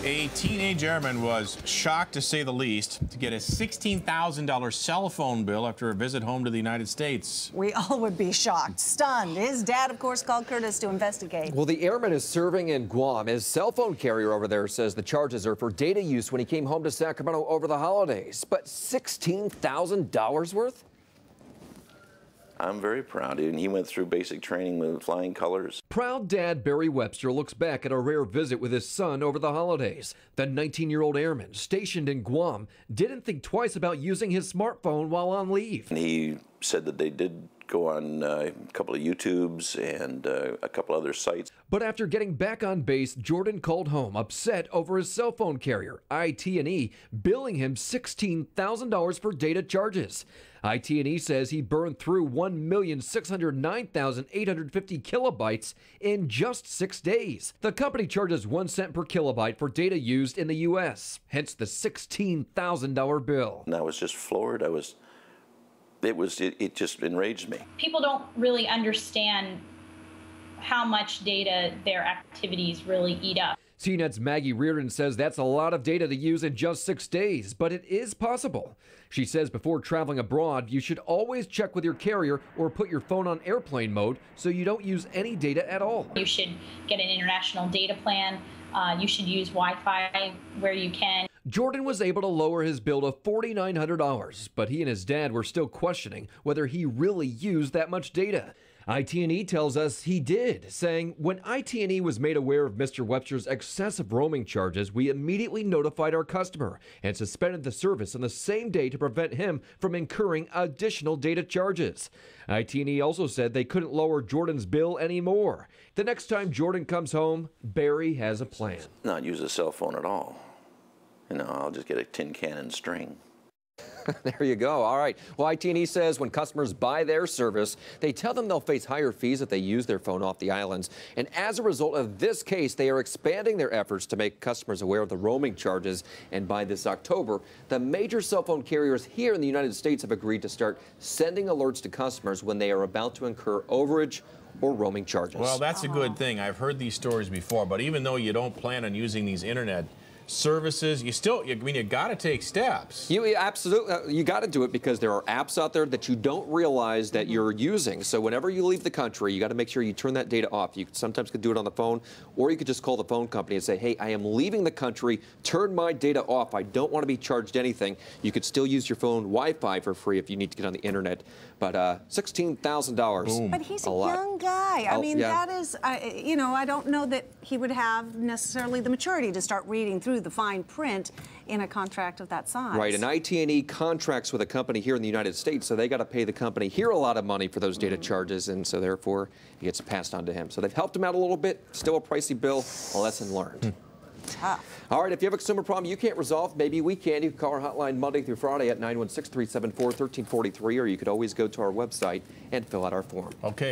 A teenage airman was shocked, to say the least, to get a $16,000 cell phone bill after a visit home to the United States. We all would be shocked, stunned. His dad, of course, called Kurtis to investigate. Well, the airman is serving in Guam. His cell phone carrier over there says the charges are for data use when he came home to Sacramento over the holidays. But $16,000 worth? I'm very proud, and he went through basic training with flying colors. Proud dad Barry Webster looks back at a rare visit with his son over the holidays. The 19-year-old airman stationed in Guam didn't think twice about using his smartphone while on leave. And he said that they did go on a couple of YouTubes and a couple other sites. But after getting back on base, Jordan called home upset over his cell phone carrier, IT&E, billing him $16,000 for data charges. IT&E says he burned through 1,609,850 kilobytes in just 6 days. The company charges 1 cent per kilobyte for data used in the U.S., hence the $16,000 bill. And I was just floored. It just enraged me. People don't really understand how much data their activities really eat up. CNET's Maggie Reardon says that's a lot of data to use in just 6 days, but it is possible. She says before traveling abroad, you should always check with your carrier or put your phone on airplane mode so you don't use any data at all. You should get an international data plan. You should use Wi-Fi where you can. Jordan was able to lower his bill to $4,900, but he and his dad were still questioning whether he really used that much data. IT&E tells us he did, saying, when IT&E was made aware of Mr. Webster's excessive roaming charges, we immediately notified our customer and suspended the service on the same day to prevent him from incurring additional data charges. IT&E also said they couldn't lower Jordan's bill anymore. The next time Jordan comes home, Barry has a plan. Not use a cell phone at all. You know, I'll just get a tin can and string. There you go. All right. Well, IT&E says when customers buy their service, they tell them they'll face higher fees if they use their phone off the islands. And as a result of this case, they are expanding their efforts to make customers aware of the roaming charges. And by this October, the major cell phone carriers here in the United States have agreed to start sending alerts to customers when they are about to incur overage or roaming charges. Well, that's a good thing. I've heard these stories before, but even though you don't plan on using these internet services, you got to take steps. You absolutely, you got to do it because there are apps out there that you don't realize that you're using. So whenever you leave the country, you got to make sure you turn that data off. You sometimes could do it on the phone, or you could just call the phone company and say, hey, I am leaving the country, turn my data off. I don't want to be charged anything. You could still use your phone Wi-Fi for free if you need to get on the internet. But $16,000. But he's a young guy. I mean, yeah. that is, you know, I don't know that he would have necessarily the maturity to start reading through the fine print in a contract of that size. Right, and IT&E contracts with a company here in the United States, so they got to pay the company here a lot of money for those data charges, and so therefore it gets passed on to him. So they've helped him out a little bit. Still a pricey bill. A lesson learned. Tough. All right, if you have a consumer problem you can't resolve, maybe we can. You can call our hotline Monday through Friday at 916-374-1343, or you could always go to our website and fill out our form. Okay.